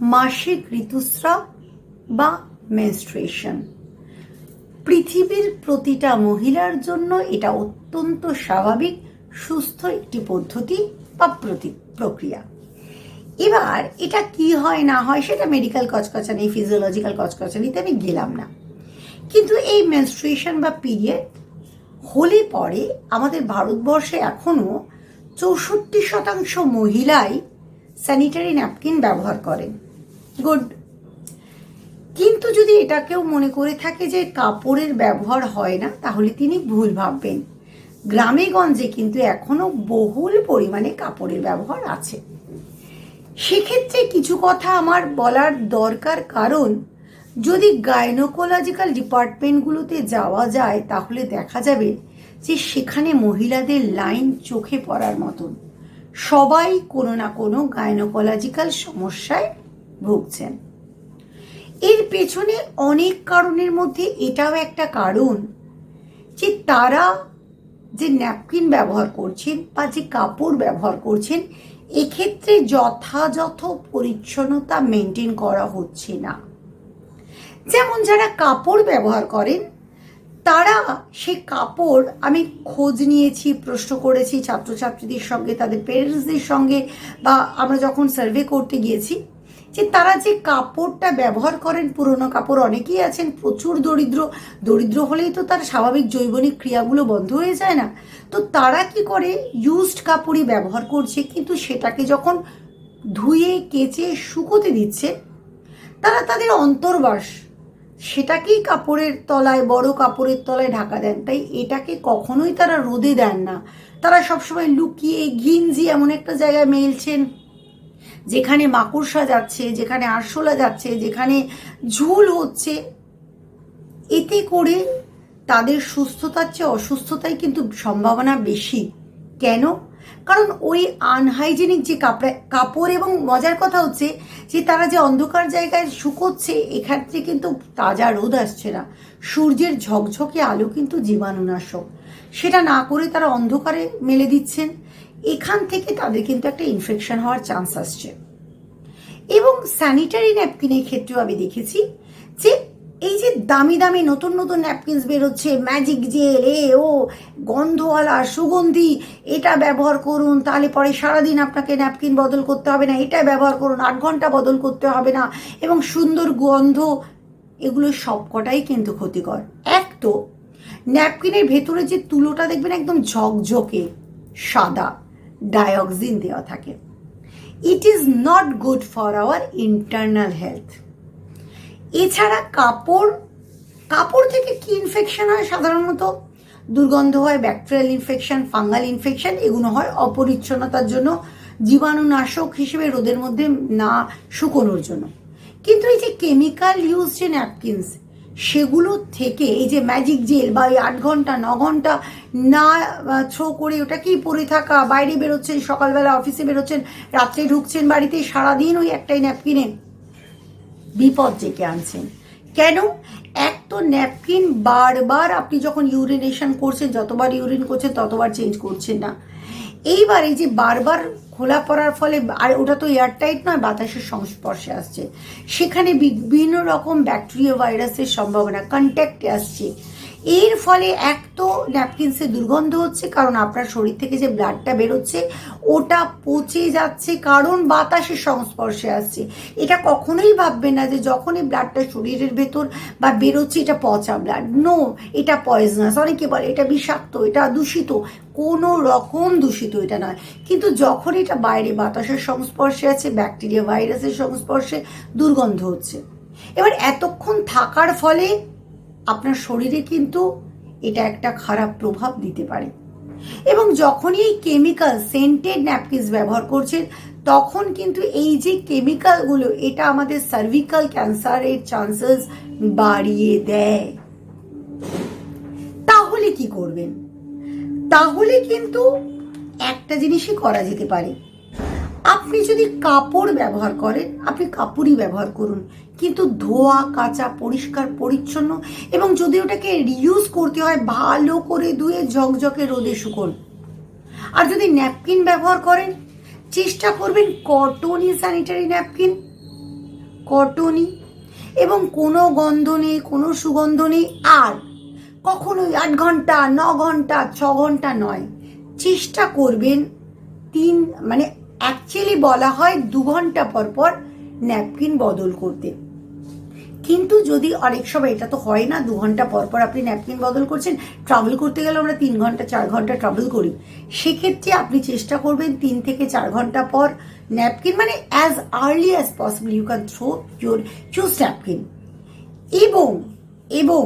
মাসিক ঋতুস্রাব বা মেনস্ট্রুয়েশন। পৃথিবীর প্রতিটা মহিলার জন্য এটা অত্যন্ত স্বাভাবিক সুস্থ একটি পদ্ধতি বা প্রক্রিয়া। এবার এটা কি হয় না হয় সেটা মেডিকেল কচকচানি, ফিজিওলজিক্যাল কচকচানিতে আমি গেলাম না, কিন্তু এই মেনস্ট্রুয়েশন বা পিরিয়ড হলে পরে আমাদের ভারতবর্ষে এখনও 64% মহিলাই স্যানিটারি ন্যাপকিন ব্যবহার করেন। গুড। কিন্তু যদি এটা কেউ মনে করে থাকে যে কাপড়ের ব্যবহার হয় না, তাহলে তিনি ভুল ভাববেন। গ্রামে গঞ্জে কিন্তু এখনো বহুল পরিমাণে কাপড়ের ব্যবহার আছে। সেক্ষেত্রে কিছু কথা আমার বলার দরকার, কারণ যদি গাইনোকোলজিক্যাল ডিপার্টমেন্টগুলোতে যাওয়া যায় তাহলে দেখা যাবে যে সেখানে মহিলাদের লাইন চোখে পড়ার মতন। সবাই কোনো না কোনো গাইনোকোলজিক্যাল সমস্যায় ভুগছেন। এর পেছনে অনেক কারণের মধ্যে এটাও একটা কারণ যে তারা যে ন্যাপকিন ব্যবহার করছেন বা যে কাপড় ব্যবহার করছেন, এক্ষেত্রে যথাযথ পরিচ্ছন্নতা মেনটেন করা হচ্ছে না। যেমন যারা কাপড় ব্যবহার করেন তারা সে কাপড়, আমি খোঁজ নিয়েছি, প্রশ্ন করেছি ছাত্রছাত্রীদের সঙ্গে, তাদের পেরেন্টসদের সঙ্গে, বা আমরা যখন সার্ভে করতে গিয়েছি, যে তারা যে কাপড়টা ব্যবহার করেন, পুরনো কাপড়, অনেকেই আছেন প্রচুর দরিদ্র হলেই তো তার স্বাভাবিক জৈবনিক ক্রিয়াগুলো বন্ধ হয়ে যায় না, তো তারা কি করে ইউজড কাপড়ই ব্যবহার করছে, কিন্তু সেটাকে যখন ধুয়ে কেচে শুকোতে দিচ্ছে তারা তাদের অন্তর্বাস সেটাকেই কাপড়ের তলায়, বড় কাপড়ের তলায় ঢাকা দেন। তাই এটাকে কখনোই তারা রোদে দেন না, তারা সবসময় লুকিয়ে ঘিঞ্জি এমন একটা জায়গায় মেলছেন যেখানে মাকড়সা যাচ্ছে, যেখানে আরশোলা যাচ্ছে, যেখানে ঝুল হচ্ছে। এতে করে তাদের সুস্থতার চেয়ে অসুস্থতাই কিন্তু সম্ভাবনা বেশি। কেন? কারণ ওই আনহাইজেনিক যে কাপড়, এবং মজার কথা হচ্ছে যে তারা যে অন্ধকার জায়গায় শুকোচ্ছে, এক্ষেত্রে কিন্তু তাজা রোদ আসছে না, সূর্যের ঝকঝকে আলো কিন্তু জীবাণুনাশক, সেটা না করে তারা অন্ধকারে মেলে দিচ্ছেন। এখান থেকে তাদের কিন্তু একটা ইনফেকশন হওয়ার চান্স আসছে। এবং স্যানিটারি ন্যাপকিনের ক্ষেত্রেও আমি দেখেছি যে এই যে দামি দামি নতুন নতুন ন্যাপকিনস বেরোচ্ছে, ম্যাজিক জেল, গন্ধওয়ালা, সুগন্ধি, এটা ব্যবহার করুন তাহলে পরে সারাদিন আপনাকে ন্যাপকিন বদল করতে হবে না, এটা ব্যবহার করুন 8 ঘন্টা বদল করতে হবে না, এবং সুন্দর গন্ধ, এগুলো সবকটাই কিন্তু ক্ষতিকর। এক তো ন্যাপকিনের ভেতরে যে তুলোটা দেখবেন একদম ঝকঝকে সাদা, ডাইঅক্সিন দেওয়া থাকে। It is not good for our internal health. এছাড়া কাপড় থেকে কি ইনফেকশন হয়? সাধারণত দুর্গন্ধ হয়, ব্যাকটেরিয়াল ইনফেকশন, ফাঙ্গাল ইনফেকশন, এগুলো হয় অপরিচ্ছন্নতার জন্য, জীবাণুনাশক হিসেবে রোদের মধ্যে না শুকোনোর জন্য। কিন্তু এই যে কেমিক্যাল ইউজ যে ন্যাপকিনস, সেগুলো থেকে এই যে ম্যাজিক জেল বা ওই 8 ঘন্টা 9 ঘন্টা না থ্রো করে ওটাকেই পরে থাকা, বাইরে বেরোচ্ছেন, সকালবেলা অফিসে বেরোচ্ছেন, রাত্রে ঢুকছেন বাড়িতে, সারাদিন ওই একটাই ন্যাপকিনে, বিপদ ডেকে আনছেন। কেন? এক তো ন্যাপকিন বারবার আপনি যখন ইউরিনেশন করছেন, যতবার ইউরিন করছেন ততবার চেঞ্জ করছেন না। এইবার এই যে বারবার খোলা পড়ার ফলে, আর ওটা তো এয়ারটাইট নয়, বাতাসের সংস্পর্শে আসছে, সেখানে বিভিন্ন রকম ব্যাকটেরিয়া, ভাইরাসের সম্ভাবনা কন্ট্যাক্টে আসছে। এর ফলে এক তো ন্যাপকিনসে দুর্গন্ধ হচ্ছে, কারণ আপনার শরীর থেকে যে ব্লাডটা বেরোচ্ছে ওটা পচে যাচ্ছে, কারণ বাতাসের সংস্পর্শে আসছে। এটা কখনোই ভাববেন না যে যখন এই ব্লাডটা শরীরের ভেতর বা বেরোচ্ছে এটা পচা ব্লাড। নো, এটা পয়জনাস। অনেকে বলে এটা বিষাক্ত, এটা দূষিত। কোনো রকম দূষিত এটা নয়, কিন্তু যখন এটা বাইরে বাতাসের সংস্পর্শে আছে, ব্যাকটেরিয়া, ভাইরাসের সংস্পর্শে, দুর্গন্ধ হচ্ছে। এবার এতক্ষণ থাকার ফলে আপনার শরীরে কিন্তু এটা একটা খারাপ প্রভাব দিতে পারে। এবং যখনই এই কেমিক্যাল সেন্টেড ন্যাপকিনস ব্যবহার করছেন, তখন কিন্তু এই যে কেমিক্যালগুলো, এটা আমাদের সার্ভিক্যাল ক্যান্সারের চান্সেস বাড়িয়ে দেয়। তাহলে কি করবেন? তাহলে কিন্তু একটা জিনিসই করা যেতে পারে। আপনি যদি কাপড় ব্যবহার করেন, আপনি কাপড়ই ব্যবহার করুন, কিন্তু ধোয়া কাচা, পরিষ্কার পরিচ্ছন্ন, এবং যদি ওটাকে রিইউজ করতে হয় ভালো করে ধুয়ে ঝকঝকে রোদে শুকোন। আর যদি ন্যাপকিন ব্যবহার করেন, চেষ্টা করবেন কটনই স্যানিটারি ন্যাপকিন। কটনই, এবং কোনো গন্ধ নেই, কোনো সুগন্ধ নেই। আর কখনোই 8 ঘন্টা, 9 ঘন্টা, 6 ঘন্টা নয়, চেষ্টা করবেন মানে অ্যাকচুয়ালি বলা হয় 2 ঘন্টা পর পর ন্যাপকিন বদল করতে। কিন্তু যদি অনেক সময় এটা তো হয় না 2 ঘন্টা পর পর আপনি ন্যাপকিন বদল করছেন, ট্রাভেল করতে গেলে আমরা 3 ঘন্টা 4 ঘন্টা ট্রাভেল করি, সেক্ষেত্রে আপনি চেষ্টা করবেন 3 থেকে 4 ঘন্টা পর ন্যাপকিন, মানে as early as possible you can throw your choose napkin. এবং এবং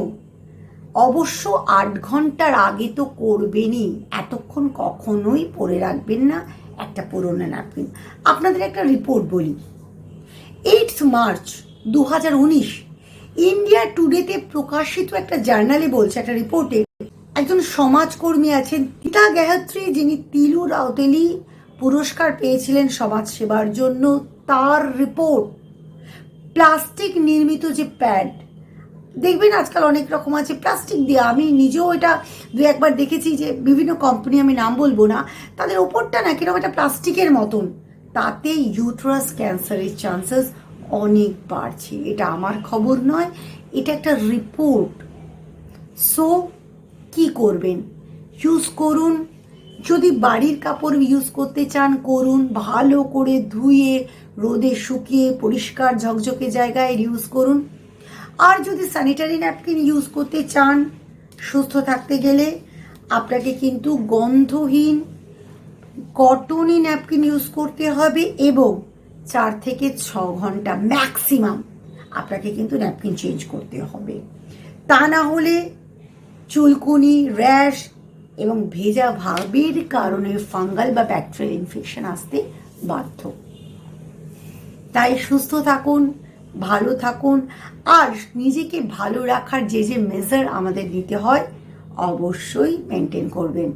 অবশ্য 8 ঘন্টার আগে তো করবেনই, এতক্ষণ কখনোই পরে রাখবেন না একটা পুরোনো ন্যাপকিন। আপনাদের একটা রিপোর্ট বলি, 8 মার্চ 2019 ইন্ডিয়া টুডেতে প্রকাশিত একটা জার্নালে বলছে, একটা রিপোর্টে একজন সমাজকর্মী আছেন গীতা গায়ত্রী, যিনি তিলু রাউতেলি পুরস্কার পেয়েছিলেন সমাজ সেবার জন্য। তার রিপোর্ট, প্লাস্টিক নির্মিত যে প্যাড, দেখবেন আজকাল অনেক রকম আছে প্লাস্টিক দিয়ে, আমি নিজেও এটা 2-1বার দেখেছি যে বিভিন্ন কোম্পানি, আমি নাম বলবো না, তাদের ওপরটা না কিরকম একটা প্লাস্টিকের মতন, তাতে ইউটেরাস ক্যান্সারের চান্সেস অনেক বাড়ছে। এটা আমার খবর নয়, এটা একটা রিপোর্ট। সো কি করবেন, ইউজ করুন। যদি বাড়ির কাপড় ইউজ করতে চান করুন, ভালো করে ধুয়ে রোদে শুকিয়ে পরিষ্কার ঝকঝকে জায়গায় ইউজ করুন। আর যদি স্যানিটারি ন্যাপকিন ইউজ করতে চান সুস্থ থাকতে গেলে, আপনাকে কিন্তু গন্ধহীন কটনই ন্যাপকিন ইউজ করতে হবে, এবং 4 থেকে 6 ঘন্টা ম্যাক্সিমাম আপনাকে কিন্তু ন্যাপকিন চেঞ্জ করতে হবে। তা না হলে চুলকুনি, র্যাশ এবং ভেজা ভাবের কারণে ফাঙ্গাল বা ব্যাকটেরিয়াল ইনফেকশন আসতে বাধ্য। তাই সুস্থ থাকুন, ভালো থাকুন, আর নিজেকে ভালো রাখার যে যে মেজার আমাদের নিতে হয় অবশ্যই মেনটেন করবেন,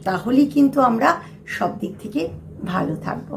তাহলেই কিন্তু আমরা সব দিক থেকে ভালো থাকবো।